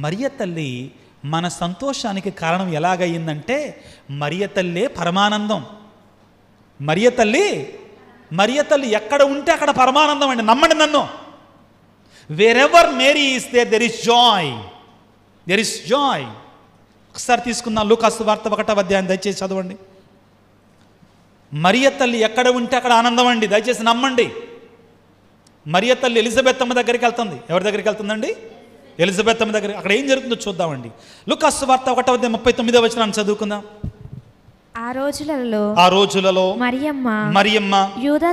మరియ తల్లి మన సంతోషానికి కారణం ఎలాగయ్యిందంటే మరియ తల్లే పరమానందం. మరియ తల్లి ఎక్కడ ఉంటే అక్కడ పరమానందం అండి. నమ్మండి నన్ను. Wherever Mary is there, there is joy. ఒకసారి తీసుకుందాం లూకాసు వార్త 1వ అధ్యాయం, దయచేసి చదవండి. మరియ తల్లి ఎక్కడ ఉంటే అక్కడ ఆనందం అండి. దయచేసి నమ్మండి. మరియ తల్లి ఎలిజబెత్ అమ్మ దగ్గరికి వెళ్తుంది. ఎవరి దగ్గరికి వెళ్తుందండి? ఎలిజబెత్ అమ్మ దగ్గర. అక్కడ ఏం జరుగుతుందో చూద్దామండి. లూకాసు వార్త 1వ అధ్యాయం 39వ వచనాన్ని చదువుకుందాం. ఆ రోజులలో మరియమ్మ యూదా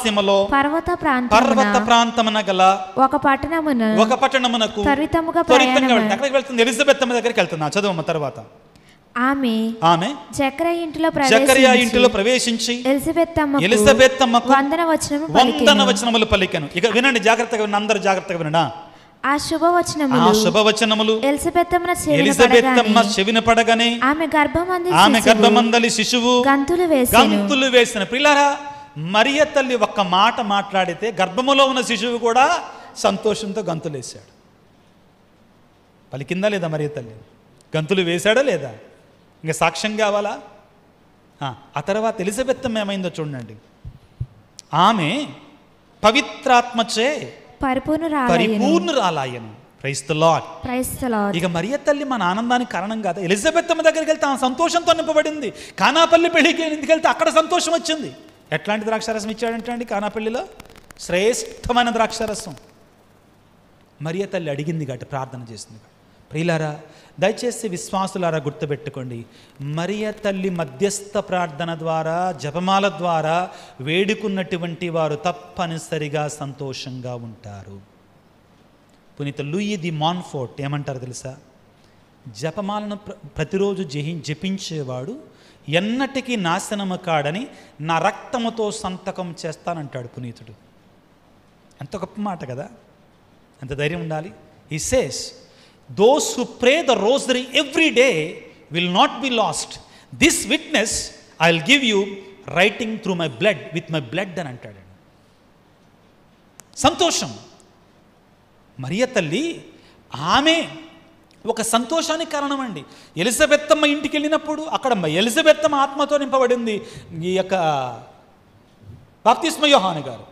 సీమలో పర్వత ప్రాంతమున గల ఒక పట్టణమునకు త్వరితముగా అక్కడికి వెళ్తుంది. ఎలిజబెత్ అమ్మ దగ్గరికి వెళ్తున్నా. చదువమ్మ. తర్వాత ఆమె జకరియా ఇంటిలో ప్రవేశించి ఎలిజబెత్ అమ్మకు వందన వచనములు పలికెను. ఇక వినండి, జాగ్రత్తగా వినండి, అందరూ జాగ్రత్తగా వినడా. ఆ శుభవచనములు ఎలిజబెత్ అమ్మ చెవిన పడగానే ఆమె గర్భమందలి శిశువు గంతులు వేసిన. ప్రియులారా, మరియ తల్లి ఒక్క మాట మాట్లాడితే గర్భములో ఉన్న శిశువు కూడా సంతోషంతో గంతులేశాడు. పలికిందా లేదా మరియ తల్లి? గంతులు వేశాడా లేదా? ఇంకా సాక్ష్యం కావాలా? ఆ తర్వాత ఎలిజబెత్ అమ్మ ఏమైందో చూడండి. ఆమె పవిత్రాత్మచే పరిపూర్ణురాలాయను. Praise the lord. ఇక మరియ తల్లి మన ఆనందానికి కారణం కాదా? ఎలిజబెత్ అమ్మ దగ్గరికి వెళ్తే ఆమె సంతోషంతో నింపబడింది. కానాపల్లి పెళ్లికి ఎందుకు వెళ్తే అక్కడ సంతోషం వచ్చింది. ఎట్లాంటి ద్రాక్షారసం ఇచ్చాడంటే అండి కానాపల్లిలో శ్రేష్టమైన ద్రాక్షారసం. మరియ తల్లి అడిగింది కాబట్టి, ప్రార్థన చేసింది. ప్రియులారా, దయచేసి విశ్వాసులారా గుర్తుపెట్టుకోండి, మరియ తల్లి మధ్యస్థ ప్రార్థన ద్వారా, జపమాల ద్వారా వేడుకున్నటువంటి వారు తప్పనిసరిగా సంతోషంగా ఉంటారు. పునీత లూయి ది మాన్ఫోర్ట్ ఏమంటారు తెలుసా? జపమాలను ప్రతిరోజు జపించేవాడు ఎన్నటికీ నాశనము కాడని నా రక్తముతో సంతకం చేస్తానంటాడు పునీతుడు. ఎంత గొప్ప మాట కదా! ఎంత ధైర్యం ఉండాలి. He says, those who pray the rosary every day will not be lost. This witness I'll give you writing through my blood, with my blood అని అంటాడు. సంతోషం. మరియ తల్లి ఆమె ఒక సంతోషానికి కారణం అండి. ఎలిజబెత్ అమ్మ ఇంటికి వెళ్ళినప్పుడు అక్కడ ఎలిజబెత్ అమ్మ ఆత్మతో నింపబడింది. ఈ యొక్క బాప్తిస్మ యోహాను గారు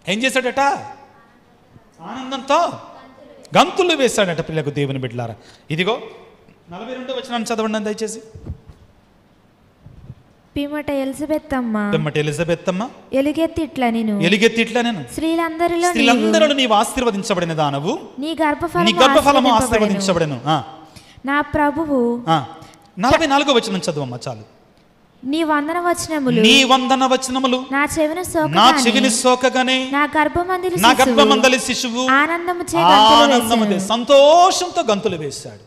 ఏం చేశాడట? ఆనందంతో గంతులు వేశాడట. పిల్లకు దేవుని బిడ్డలారా, ఇదిగో 42వ వచనాన్ని చదవండి దయచేసి. పిమ్మట ఎలిజబెత్ అమ్మ ఎలుగెత్తి ఇట్లా నేను స్త్రీలందరిలో నీవు ఆశీర్వదించబడిన దానవు, నీ గర్భఫలము ఆశీర్వదించబడెను. నా ప్రభువు 44వ వచనం చదువమ్మ చాలు. నీ వందన వచనములు నా చెవిని సోకగానే నా గర్భమందలి శిశువు ఆనందము సంతోషంతో గంతులు వేశాడు.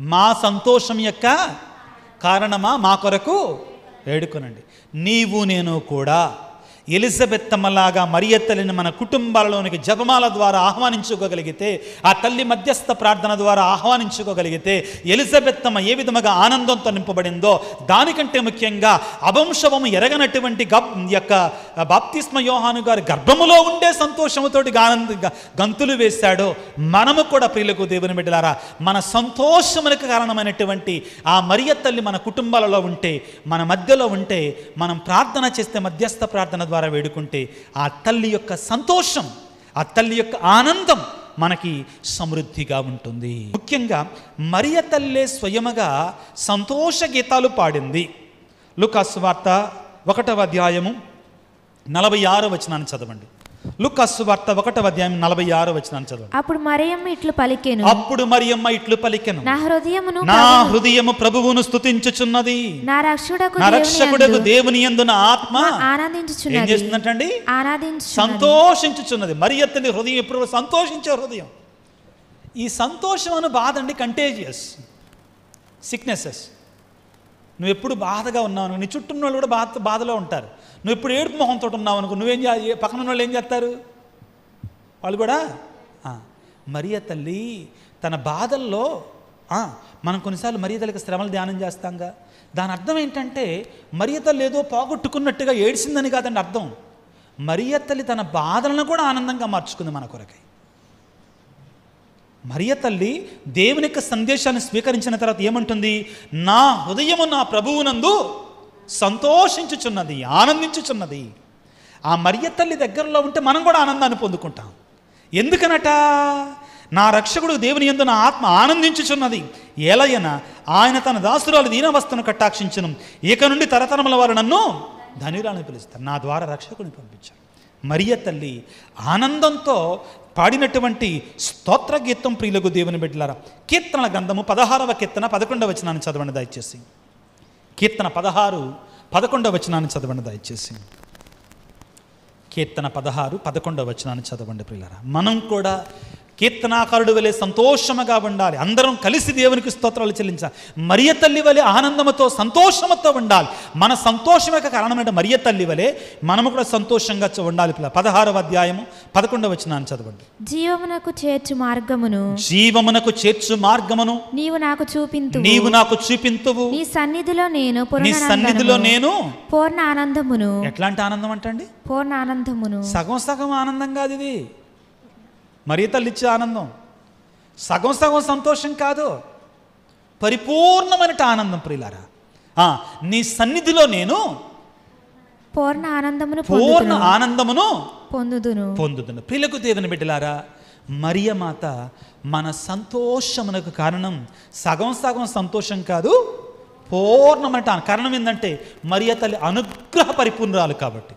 మా సంతోషం యొక్క కారణమా మా కొరకు వేడుకొనండి. నీవు నేను కూడా ఎలిజబెత్ అమ్మలాగా మరియ తల్లిని మన కుటుంబాలలోనికి జపమాల ద్వారా ఆహ్వానించుకోగలిగితే, ఆ తల్లి మధ్యస్థ ప్రార్థన ద్వారా ఆహ్వానించుకోగలిగితే, ఎలిజబెత్ అమ్మ ఏ విధముగా ఆనందంతో నింపబడిందో, దానికంటే ముఖ్యంగా అవంశవము ఎరగనటువంటి యొక్క బాప్తిస్మ యోహాను గారి గర్భములో ఉండే సంతోషముతోటి గంతులు వేశాడో, మనము కూడా ప్రియులకు దేవుని బిడ్డలారా మన సంతోషములకు కారణమైనటువంటి ఆ మరియ తల్లి మన కుటుంబాలలో ఉంటే, మన మధ్యలో ఉంటే, మనం ప్రార్థన చేస్తే, మధ్యస్థ ప్రార్థన ద్వారా వేడుకుంటే, ఆ తల్లి యొక్క సంతోషం, ఆ తల్లి యొక్క ఆనందం మనకి సమృద్ధిగా ఉంటుంది. ముఖ్యంగా మరియ తల్లే స్వయముగా సంతోష గీతాలు పాడింది. లూకాసు వార్త 1వ అధ్యాయము 46వ వచనాన్ని చదవండి. లూకాసు వార్త 1వ అధ్యాయం 46వ వచనాన్ని చదవండి. అప్పుడు మరియమ్మ ఇట్లు పలికెను, నా హృదయము ప్రభువును స్తుతించుచున్నది, నా రక్షకుడగు దేవుని యందు నా ఆత్మ ఏం చేస్తుందంటండి? సంతోషించుచున్నది. మరియ తల్లి హృదయం ఎప్పుడు సంతోషించే హృదయం. ఈ సంతోషం అను బాధ అండి కంటేజియస్ సిక్నెసెస్. నువ్వు ఎప్పుడు బాధగా ఉన్నావు, నీ చుట్టూ ఉన్న వాళ్ళు కూడా బాధలో ఉంటారు. నువ్వు ఎప్పుడు ఏడుపు మొహంతో ఉన్నావు అనుకో, పక్కన ఉన్న వాళ్ళు ఏం చేస్తారు? వాళ్ళు కూడా. మరియ తల్లి తన బాధల్లో, మనం కొన్నిసార్లు మరియ తల్లికి శ్రమలు ధ్యానం చేస్తాంగా, దాని అర్థం ఏంటంటే మరియ తల్లి ఏదో పోగొట్టుకున్నట్టుగా ఏడ్చిందని కాదండి అర్థం. మరియ తల్లి తన బాధలను కూడా ఆనందంగా మార్చుకుంది మన కొరకై. మరియ తల్లి దేవుని యొక్క సందేశాన్ని స్వీకరించిన తర్వాత ఏమంటుంది? నా హృదయము నా ప్రభువునందు సంతోషించుచున్నది, ఆనందించుచున్నది. ఆ మరియ తల్లి దగ్గరలో ఉంటే మనం కూడా ఆనందాన్ని పొందుకుంటాం. ఎందుకనట? నా రక్షకుడు దేవుని యందు నా ఆత్మ ఆనందించుచున్నది, ఏలయన ఆయన తన దాసురాలు దీనావస్థను కటాక్షించును, ఇక నుండి తరతరముల వారు నన్ను ధన్యురాలని పిలుస్తారు. నా ద్వారా రక్షకుడిని పంపించారు. మరియ తల్లి ఆనందంతో పాడినటువంటి స్తోత్ర గీతం ప్రియులకు దేవుని బిడ్డలారా. కీర్తనల గ్రంథము 16వ కీర్తన 11వ వచనాన్ని చదవండి దయచేసి. కీర్తన 16 11వ వచనాన్ని చదవండి దయచేసి. కీర్తన 16 11వ వచనాన్ని చదవండి ప్రియులారా. మనం కూడా కీర్తనాకారుడు వలె సంతోషముగా ఉండాలి. అందరం కలిసి దేవునికి స్తోత్రాలు చెల్లించాలి. మరియ తల్లి వలె ఆనందముతో సంతోషముతో ఉండాలి. మన సంతోషం యొక్క కారణమైన మరియ తల్లి వలె మనము కూడా సంతోషంగా ఉండాలి. 16వ అధ్యాయము 11వ వచనాన్ని చదవండి. జీవమునకు చేర్చు మార్గమును, జీవమునకు చేర్చు మార్గమును నీవు నాకు చూపింతువు, నీవు నాకు చూపింతువు. నీ సన్నిధిలో నేను నీ సన్నిధిలో నేను పూర్ణ ఆనందమును. ఎట్లాంటి ఆనందం అంటండి? పూర్ణ ఆనందమును. సగం సగం ఆనందం కాదు ఇది. మరియ తల్లి ఇచ్చే ఆనందం సగం సగం సంతోషం కాదు, పరిపూర్ణమైన ఆనందం ప్రియులారా. నీ సన్నిధిలో నేను పూర్ణ ఆనందమును పొందుదును. ప్రియులకు దేవుని బిడ్డలారా, మరియ మాత మన సంతోషమునకు కారణం. సగం సగం సంతోషం కాదు, పూర్ణమైన కారణం ఏంటంటే మరియ తల్లి అనుగ్రహ పరిపూర్ణురాలు కాబట్టి.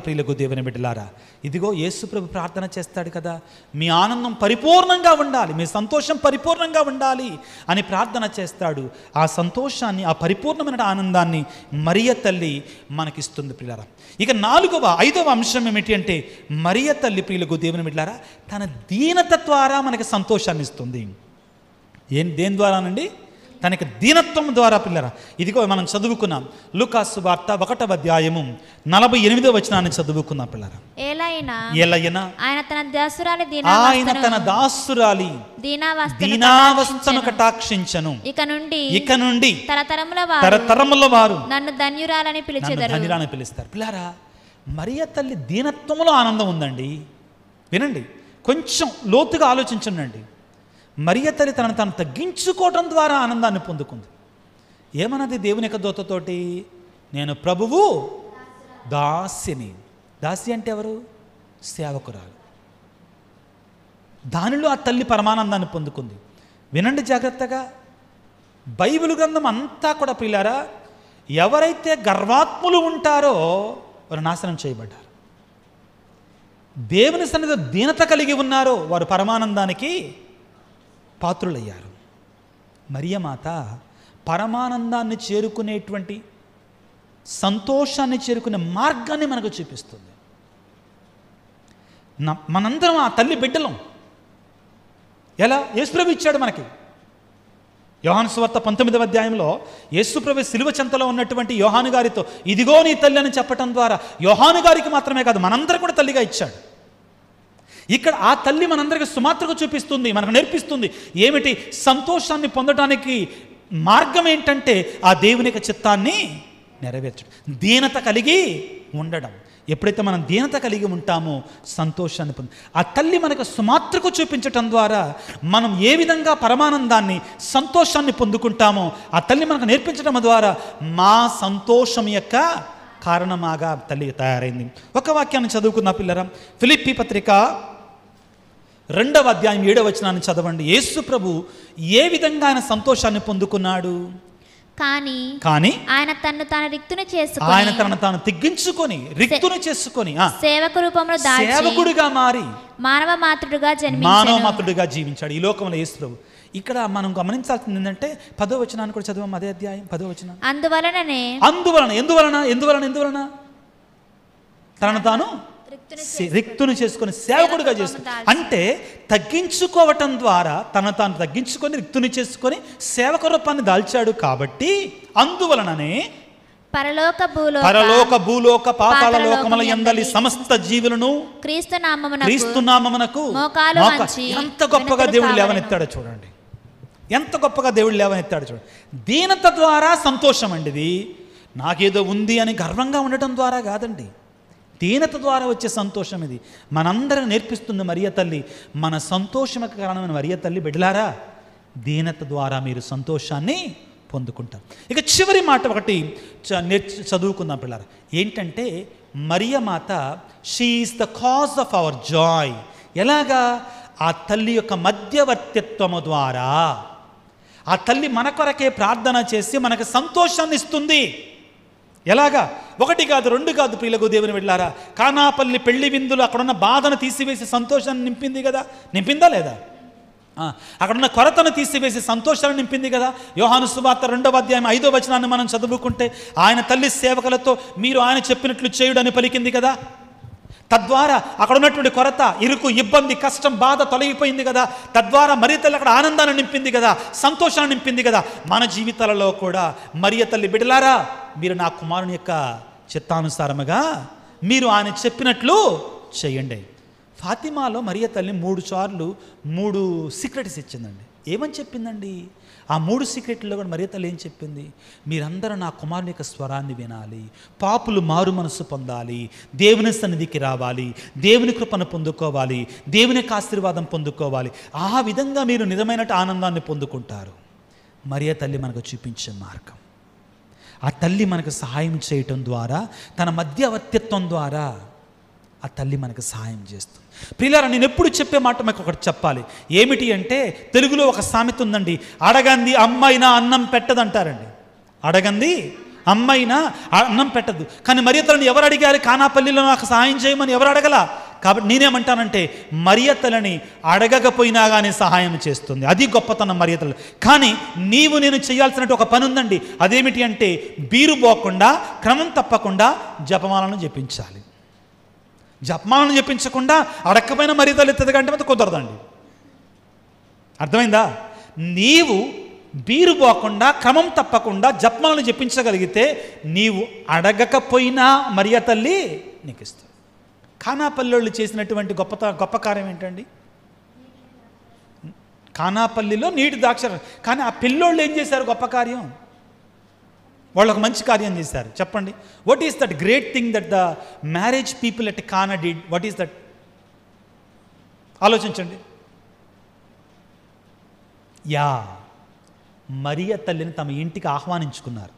ప్రియులకు దేవుని బిడ్డలారా, ఇదిగో యేసు ప్రభు ప్రార్థన చేస్తాడు కదా, మీ ఆనందం పరిపూర్ణంగా ఉండాలి, మీ సంతోషం పరిపూర్ణంగా ఉండాలి అని ప్రార్థన చేస్తాడు. ఆ సంతోషాన్ని, ఆ పరిపూర్ణమైన ఆనందాన్ని మరియ తల్లి మనకిస్తుంది ప్రియులారా. ఇక 5వ అంశం ఏమిటి అంటే, మరియ తల్లి ప్రియులకు దేవుని బిడ్డలారా తన దీనత ద్వారా మనకి సంతోషాన్ని ఇస్తుంది. దేని ద్వారానండి? తనకి దీనత్వం ద్వారా పిల్లరా. ఇదిగో మనం చదువుకున్నాం లూకాసు సువార్త 1వ అధ్యాయము 48వ వచనాన్ని చదువుకున్నాం పిల్లరా. ఏలయన ఆయన తన దాసురాలి దీనావస్థను కటాక్షించను, ఇక నుండి తరతరముల వారు నన్ను ధన్యురాలని పిలుస్తారు. పిల్లరా, మరియ తల్లి దీనత్వంలో ఆనందం ఉందండి. వినండి, కొంచెం లోతుగా ఆలోచించండి. మరియ తల్లి తనను తాను తగ్గించుకోవటం ద్వారా ఆనందాన్ని పొందుకుంది. ఏమన్నది దేవుని యొక్క దూతతోటి? నేను ప్రభువు దాసిని. దాసి అంటే ఎవరు? సేవకురాలు. దానిలో ఆ తల్లి పరమానందాన్ని పొందుకుంది. వినండి జాగ్రత్తగా, బైబిల్ గ్రంథం అంతా కూడా ప్రియులారా, ఎవరైతే గర్వాత్ములు ఉంటారో వారు నాశనం చేయబడ్డారు. దేవుని సన్నిధిలో దీనత కలిగి ఉన్నారో వారు పరమానందానికి పాత్రులయ్యారు. మరియమాత పరమానందాన్ని చేరుకునేటువంటి, సంతోషాన్ని చేరుకునే మార్గాన్ని మనకు చూపిస్తుంది. మనందరం ఆ తల్లి బిడ్డలం. ఎలా? యేసుప్రభు ఇచ్చాడు మనకి. యోహాను సువార్త 19వ అధ్యాయంలో యేసుప్రభు సిలువ చెంతలో ఉన్నటువంటి యోహాను గారితో ఇదిగో నీ తల్లి అని చెప్పటం ద్వారా యోహాను గారికి మాత్రమే కాదు, మనందరూ కూడా తల్లిగా ఇచ్చాడు. ఇక్కడ ఆ తల్లి మనందరికీ సుమాత్రకు చూపిస్తుంది, మనకు నేర్పిస్తుంది. ఏమిటి? సంతోషాన్ని పొందడానికి మార్గం ఏంటంటే ఆ దేవుని యొక్క చిత్తాన్ని నెరవేర్చడం, దీనత కలిగి ఉండడం. ఎప్పుడైతే మనం దీనత కలిగి ఉంటామో సంతోషాన్ని ఆ తల్లి మనకు సుమాత్రకు చూపించటం ద్వారా మనం ఏ విధంగా పరమానందాన్ని, సంతోషాన్ని పొందుకుంటామో ఆ తల్లి మనకు నేర్పించడం ద్వారా మా సంతోషం యొక్క కారణమాగా తల్లి తయారైంది. ఒక వాక్యాన్ని చదువుకున్న పిల్లరా, ఫిలిప్పీ పత్రిక 2వ అధ్యాయం 7వ వచనాన్ని చదవండి. యేసు ప్రభు ఏ విధంగా ఆయన సంతోషాన్ని పొందుకున్నాడు? కానీ ఆయన తనను తాను తగ్గించుకొని రిక్తుని చేసుకొని సేవకుడిగా మారి మానవ మాతృడిగా జీవించాడు ఈ లోకంలో యేసు ప్రభు. ఇక్కడ మనం గమనించాల్సింది ఏంటంటే 10వ వచనాన్ని కూడా చదువు. అదే అధ్యాయం 10వ వచనం. ఎందువలన తనను తాను రిక్తుని చేసుకొని సేవకుడిగా చేసుకుని, అంటే తగ్గించుకోవటం ద్వారా తను తాను తగ్గించుకొని రిక్తుని చేసుకొని సేవక రూపాన్ని దాల్చాడు. కాబట్టి అందువలననే పరలోక భూలోక పాతాళ లోకముల యందలి సమస్త జీవులను క్రీస్తు నామమునకు ఎంత గొప్పగా దేవుడు లేవనెత్తాడో చూడండి. ఎంత గొప్పగా దేవుడు లేవనెత్తాడో చూడండి. దీనత ద్వారా సంతోషం అండి. ఇది నాకేదో ఉంది అని గర్వంగా ఉండటం ద్వారా కాదండి. దీనత ద్వారా వచ్చే సంతోషం ఇది. మనందరం నేర్పిస్తుంది మరియ తల్లి. మన సంతోషముకు కారణమైన మరియ తల్లి, బిడ్డలారా దీనత ద్వారా మీరు సంతోషాన్ని పొందుకుంటారు. ఇక చివరి మాట ఒకటి చదువుకుందాం పిల్లరా. ఏంటంటే మరియ మాత, she is the cause of our Joy. ఎలాగా? ఆ తల్లి యొక్క మధ్యవర్తిత్వము ద్వారా ఆ తల్లి మన కొరకే ప్రార్థన చేసి మనకు సంతోషాన్ని ఇస్తుంది. ఎలాగా? ఒకటి కాదు, రెండు కాదు ప్రియులకు దేవుని వెళ్ళారా. కానాపల్లి పెళ్లి విందులు అక్కడున్న బాధను తీసివేసి సంతోషాన్ని నింపింది కదా, నింపిందా లేదా? అక్కడున్న కొరతను తీసివేసి సంతోషాన్ని నింపింది కదా. యోహాను సువార్త 2వ అధ్యాయం 5వ వచనాన్ని మనం చదువుకుంటే, ఆయన తల్లి సేవకులతో మీరు ఆయన చెప్పినట్లు చేయుడని పలికింది కదా. తద్వారా అక్కడ ఉన్నటువంటి కొరత, ఇరుకు, ఇబ్బంది, కష్టం, బాధ తొలగిపోయింది కదా. తద్వారా మరియ తల్లి అక్కడ ఆనందాన్ని నింపింది కదా, సంతోషాన్ని నింపింది కదా. మన జీవితాలలో కూడా మరియ తల్లి, బిడ్డలారా మీరు నా కుమారుని యొక్క చిత్తానుసారముగా మీరు ఆయన చెప్పినట్లు చేయండి. ఫాతిమాలో మరియ తల్లి 3 సార్లు 3 సీక్రెట్స్ ఇచ్చిందండి. ఏమని చెప్పిందండి? ఆ 3 సీక్రెట్లో కూడా మరియ తల్లి ఏం చెప్పింది? మీరందరూ నా కుమారుని యొక్క స్వరాన్ని వినాలి, పాపులు మారు మనసు పొందాలి, దేవుని సన్నిధికి రావాలి, దేవుని కృపను పొందుకోవాలి, దేవుని యొక్క ఆశీర్వాదం పొందుకోవాలి. ఆ విధంగా మీరు నిజమైన ఆనందాన్ని పొందుకుంటారు. మరియ తల్లి మనకు చూపించే మార్గం. ఆ తల్లి మనకు సహాయం చేయటం ద్వారా, తన మధ్యవర్తిత్వం ద్వారా ఆ తల్లి మనకు సహాయం చేస్తుంది. ప్రియులారా, నేను ఎప్పుడు చెప్పే మాట మీకు ఒకటి చెప్పాలి. ఏమిటి అంటే, తెలుగులో ఒక సామెత ఉందండి, అడగంది అమ్మైనా అన్నం పెట్టదంటారండి. అడగంది అమ్మైనా అన్నం పెట్టదు. కానీ మరియ తల్లిని ఎవరు అడిగారు? కానాపల్లిలో నాకు సహాయం చేయమని ఎవరు అడగలా. కాబట్టి నేనేమంటానంటే, మరియ తల్లిని అడగకపోయినా కానీ సహాయం చేస్తుంది. అది గొప్పతనం మరియ తల్లి. కానీ నీవు నేను చేయాల్సినట్టు ఒక పని ఉందండి. అదేమిటి అంటే, బీరు పోకుండా క్రమం తప్పకుండా జపమాలను జపించాలి. జపమాలను జపించకుండా అడగకపోయినా మరియ తల్లి ఎత్తదంటే అంత కుదరదండి. అర్థమైందా? నీవు బీరు పోకుండా క్రమం తప్పకుండా జపమాలను జపించగలిగితే నీవు అడగకపోయినా మరియ తల్లి నీకు ఇస్తుంది. కానాపల్లిలో చేసినటువంటి గొప్ప కార్యం ఏంటండి? కానాపల్లిలో నీటి ద్రాక్ష. కానీ ఆ పిల్లోళ్ళు ఏం చేశారు? గొప్ప కార్యం. వాళ్ళు ఒక మంచి కార్యం చేశారు. చెప్పండి, what is that great thing that the marriage people at Cana did? What is that? ఆలోచించండి. యా, మరియ తల్లిని తమ ఇంటికి ఆహ్వానించుకున్నారు.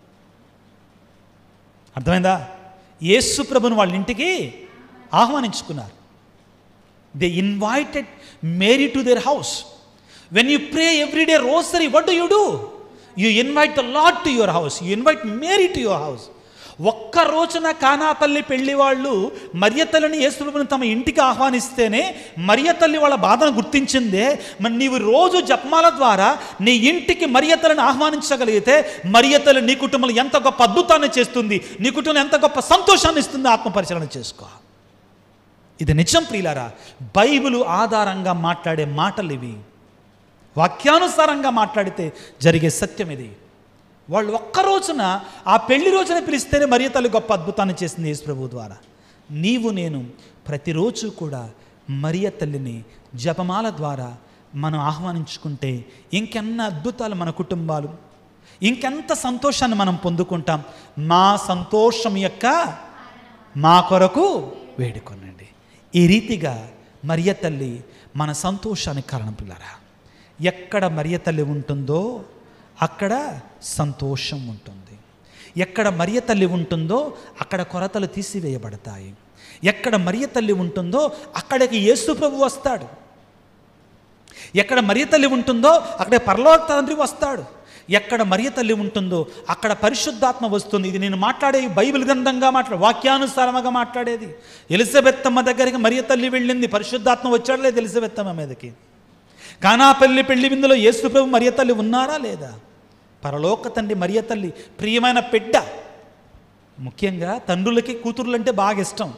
అర్థమైందా? యేసు ప్రభుని వాళ్ళ ఇంటికి ఆహ్వానించుకున్నారు. They invited Mary to their house. When you pray everyday rosary, what do you do? You invite the Lord to your house. You invite Mary to your house. ఒక్క రోజున కానాపల్లి పెళ్లి వాళ్ళు మరియ తల్లిని యేసు ప్రభువుని తమ ఇంటికి ఆహ్వానిస్తేనే మరియ తల్లి వాళ్ళ బాధను గుర్తించిందే. మరి నీవు రోజు జపమాల ద్వారా నీ ఇంటికి మరియ తల్లిని ఆహ్వానించగలిగితే మరియ తల్లి నీ కుటుంబంలో ఎంత గొప్ప అద్భుతాన్ని చేస్తుంది, నీ కుటుంబంలో ఎంత గొప్ప సంతోషాన్ని ఇస్తుంది. ఆత్మపరిశీలన చేసుకో. ఇది నిజం ప్రియులారా. బైబిలు ఆధారంగా మాట్లాడే మాటలు ఇవి. వాక్యానుసారంగా మాట్లాడితే జరిగే సత్యం ఇది. వాళ్ళు ఒక్క రోజున ఆ పెళ్లి రోజున పిలిస్తేనే మరియ తల్లి గొప్ప అద్భుతాన్ని చేసింది యేసు ప్రభువు ద్వారా. నీవు నేను ప్రతిరోజు కూడా మరియ తల్లిని జపమాల ద్వారా మనం ఆహ్వానించుకుంటే ఇంకెన్న అద్భుతాలు మన కుటుంబాలు, ఇంకెంత సంతోషాన్ని మనం పొందుకుంటాం. మా సంతోషం యొక్క మా కొరకు వేడుకొనండి. ఈ రీతిగా మరియ తల్లి మన సంతోషానికి కారణం పిల్లరా. ఎక్కడ మరియ తల్లి ఉంటుందో అక్కడ సంతోషం ఉంటుంది. ఎక్కడ మరియ తల్లి ఉంటుందో అక్కడ కొరతలు తీసివేయబడతాయి. ఎక్కడ మరియ తల్లి ఉంటుందో అక్కడికి యేసు ప్రభువు వస్తాడు. ఎక్కడ మరియ తల్లి ఉంటుందో అక్కడ పరలోక తండ్రి వస్తాడు. ఎక్కడ మరియ తల్లి ఉంటుందో అక్కడ పరిశుద్ధాత్మ వస్తుంది. ఇది నేను మాట్లాడే బైబిల్ గ్రంథంగా వాక్యానుసారంగా మాట్లాడేది. ఎలిజబెత్తమ్మ దగ్గరికి మరియ తల్లి వెళ్ళింది, పరిశుద్ధాత్మ వచ్చాడు లేదు ఎలిజబెత్తమ్మ మీదకి. కానాపల్లి పెళ్లి విందులో యేసు ప్రభు మరియ తల్లి ఉన్నారా లేదా? పరలోక తండ్రి మరియ తల్లి ప్రియమైన బిడ్డ. ముఖ్యంగా తండ్రులకి కూతుర్లంటే బాగా ఇష్టం,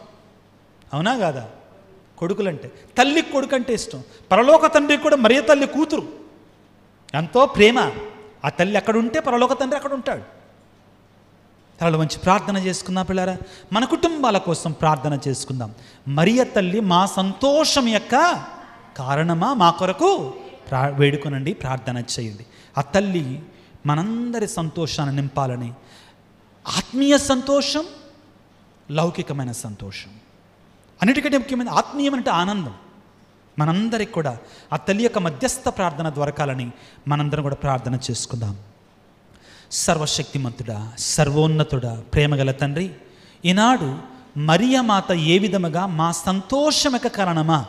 అవునా కాదా? కొడుకులంటే, తల్లికి కొడుకు అంటే ఇష్టం. పరలోక తండ్రికి కూడా మరియ తల్లి కూతురు, ఎంతో ప్రేమ. ఆ తల్లి అక్కడ ఉంటే పరలోక తండ్రి అక్కడ ఉంటాడు. తనలో మంచి ప్రార్థన చేసుకుందాం పిల్లారా. మన కుటుంబాల కోసం ప్రార్థన చేసుకుందాం. మరియ తల్లి మా సంతోషం యొక్క కారణమా, మా కొరకు వేడుకొనండి, ప్రార్థన చేయండి. ఆ తల్లి మనందరి సంతోషాన్ని నింపాలని. ఆత్మీయ సంతోషం, లౌకికమైన సంతోషం. అన్నిటికంటే ముఖ్యమైన ఆత్మీయమైన ఆనందం మనందరికి కూడా ఆ తల్లి యొక్క మధ్యస్థ ప్రార్థన దొరకాలని మనందరం కూడా ప్రార్థన చేసుకుందాం. సర్వశక్తిమంతుడా, సర్వోన్నతుడా, ప్రేమగల తండ్రి, ఈనాడు మరియమాత ఏ విధముగా మా సంతోషమక కారణమా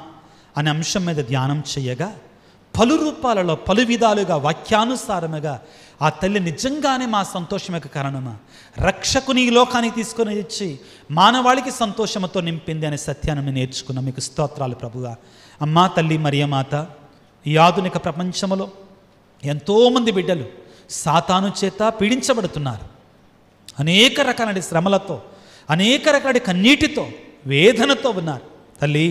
అనే అంశం మీద ధ్యానం చేయగా పలు రూపాలలో పలు విధాలుగా వాక్యానుసారముగా ఆ తల్లి నిజంగానే మా సంతోషమక కారణమా, రక్షకుని ఈ లోకానికి తీసుకొని వచ్చి మానవాళికి సంతోషంతో నింపింది అనే సత్యాన్ని మేము నేర్చుకున్నాం. మీకు స్తోత్రాలు ప్రభువా. అమ్మా తల్లి మరియమాత, ఈ ఆధునిక ప్రపంచంలో ఎంతోమంది బిడ్డలు సాతాను చేత పీడించబడుతున్నారు. అనేక రకాల శ్రమలతో, అనేక రకాల కన్నీటితో, వేదనతో ఉన్నారు. తల్లి,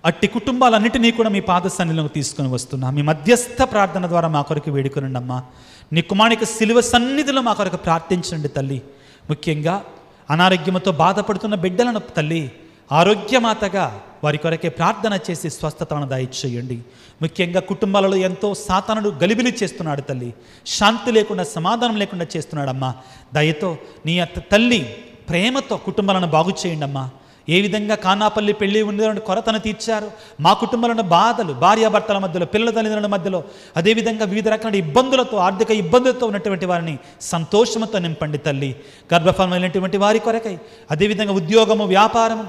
అట్టి కుటుంబాలన్నిటినీ కూడా మీ పాద సన్నిధిలోకి తీసుకొని వస్తున్నా. మీ మధ్యస్థ ప్రార్థన ద్వారా మా కొరకు వేడుకొనండి అమ్మా. నీ కుమారునికి సిలువ సన్నిధిలో మా కొరకు ప్రార్థించండి తల్లి. ముఖ్యంగా అనారోగ్యంతో బాధపడుతున్న బిడ్డలను తల్లి ఆరోగ్యమాతగా వారి కొరకే ప్రార్థన చేసి స్వస్థతను దయచేయండి. ముఖ్యంగా కుటుంబాలలో ఎంతో సాతానుడు గలిబిలి చేస్తున్నాడు తల్లి, శాంతి లేకుండా సమాధానం లేకుండా చేస్తున్నాడమ్మా. దయతో నీ తల్లి ప్రేమతో కుటుంబాలను బాగు చేయండి అమ్మా. ఏ విధంగా కానాపల్లి పెళ్లి ఉండేటువంటి కొరతను తీర్చారు, మా కుటుంబంలో బాధలు, భార్యాభర్తల మధ్యలో, పిల్లల తల్లిదండ్రుల మధ్యలో, అదేవిధంగా వివిధ రకాల ఇబ్బందులతో, ఆర్థిక ఇబ్బందులతో ఉన్నటువంటి వారిని సంతోషంతో నింపండి తల్లి. గర్భఫలమైనటువంటి వారి కొరకై, అదేవిధంగా ఉద్యోగము, వ్యాపారము,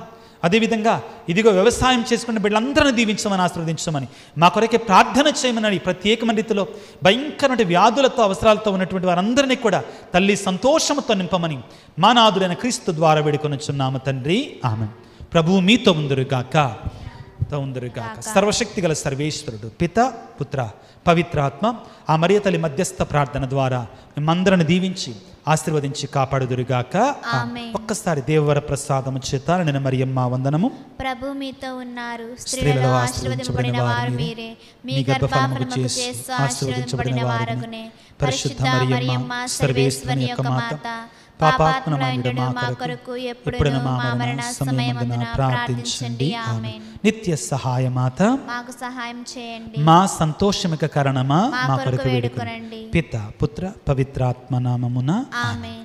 అదేవిధంగా ఇదిగో వ్యవసాయం చేసుకున్న బిడ్డలందరినీ దీవించమని, ఆశీర్వదించమని మా కొరకే ప్రార్థన చేయమని, ప్రత్యేకమైన రీతిలో భయంకరమైన వ్యాధులతో, అవసరాలతో ఉన్నటువంటి వారందరినీ కూడా తల్లి సంతోషంతో నింపమని మా నాథుడైన క్రీస్తు ద్వారా వేడుకొనుచున్నాము తండ్రి. ఆమేన్. ప్రభువు మీతో ఉందురుగాక. సర్వశక్తి గల సర్వేశ్వరుడు పిత, పుత్ర, పవిత్రాత్మ ఆ మరియ తల్లి మధ్యస్థ ప్రార్థన ద్వారా మిమ్మందరిని దీవించి ఆశీర్వదించి కాపాడుదురుగాక. ఒక్కసారి దేవవర ప్రసాదము చేత నేను మరియమ్మ వందనము. ప్రభు మీతో ఉన్నారు, స్త్రీలలో ఆశీర్వదింపబడిన వారు మీరే, మీ గర్భఫలముకు చేసి ఆశీర్వదింపబడిన వారగునే. పరిశుద్ధ మరియమ్మ సర్వేశ్వరుని యొక్క మాత, పాపాత్ములైన మా కొరకు ఎప్పుడును మా మరణ సమయమందున ప్రార్థించండి. ఆమేన్. నిత్య సహాయమాత మాకు సహాయం చేయండి. మా సంతోషమిక కారణమా మా కొరకు వేడుకొనండి. పిత, పుత్ర, పవిత్రాత్మ నామమున ఆమేన్.